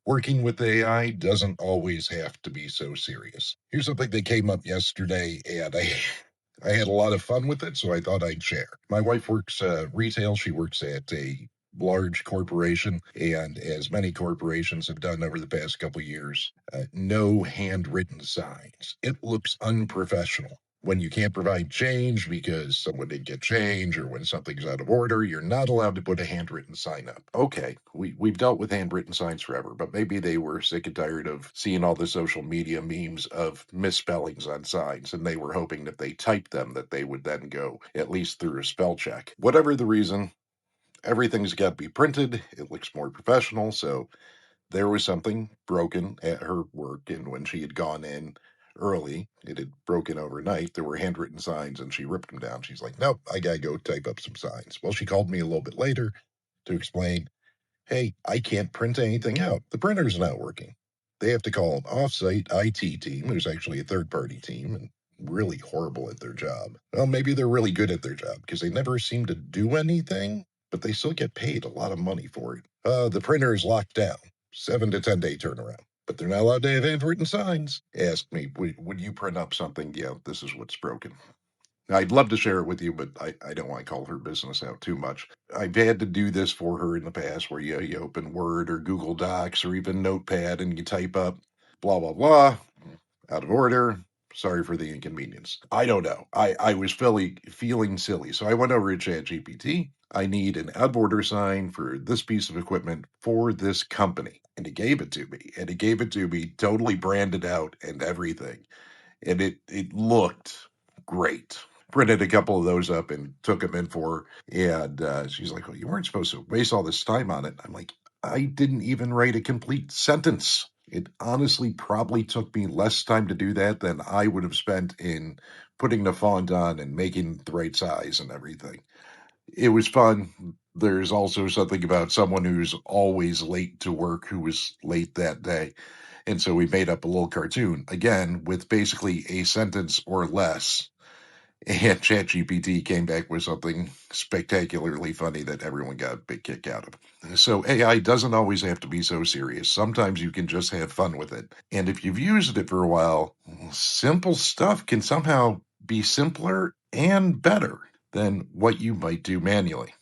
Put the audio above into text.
Working with AI doesn't always have to be so serious. Here's something that came up yesterday, and I had a lot of fun with it, so I thought I'd share. My wife works retail. She works at a large corporation, and as many corporations have done over the past couple of years, no handwritten signs. It looks unprofessional. When you can't provide change because someone didn't get change or when something's out of order, you're not allowed to put a handwritten sign up. Okay, we've dealt with handwritten signs forever, but maybe they were sick and tired of seeing all the social media memes of misspellings on signs, and they were hoping if they typed them that they would then go at least through a spell check. Whatever the reason, everything's got to be printed. It looks more professional, so there was something broken at her work, and when she had gone in early, it had broken overnight. There were handwritten signs, and she ripped them down. She's like, "Nope, I gotta go type up some signs." Well, she called me a little bit later to explain, "Hey, I can't print anything out. The printer's not working." They have to call an offsite IT team, who's actually a third party team and really horrible at their job. Well, maybe they're really good at their job because they never seem to do anything, but they still get paid a lot of money for it. The printer is locked down, 7 to 10 day turnaround, but they're not allowed to have handwritten signs. Ask me, would you print up something? Yeah, this is what's broken. I'd love to share it with you, but I don't want to call her business out too much. I've had to do this for her in the past where you open Word or Google Docs or even Notepad and you type up blah, blah, blah, out of order. Sorry for the inconvenience. I don't know. I was feeling silly. So I went over to ChatGPT. I need an out of order sign for this piece of equipment for this company. And it gave it to me. And it gave it to me totally branded out and everything. And it looked great. Printed a couple of those up and took them in for her. And she's like, "Well, you weren't supposed to waste all this time on it." I'm like, "I didn't even write a complete sentence." It honestly probably took me less time to do that than I would have spent in putting the font on and making the right size and everything. It was fun. There's also something about someone who's always late to work who was late that day. And so we made up a little cartoon, again, with basically a sentence or less. And ChatGPT came back with something spectacularly funny that everyone got a big kick out of. So AI doesn't always have to be so serious. Sometimes you can just have fun with it. And if you've used it for a while, simple stuff can somehow be simpler and better than what you might do manually.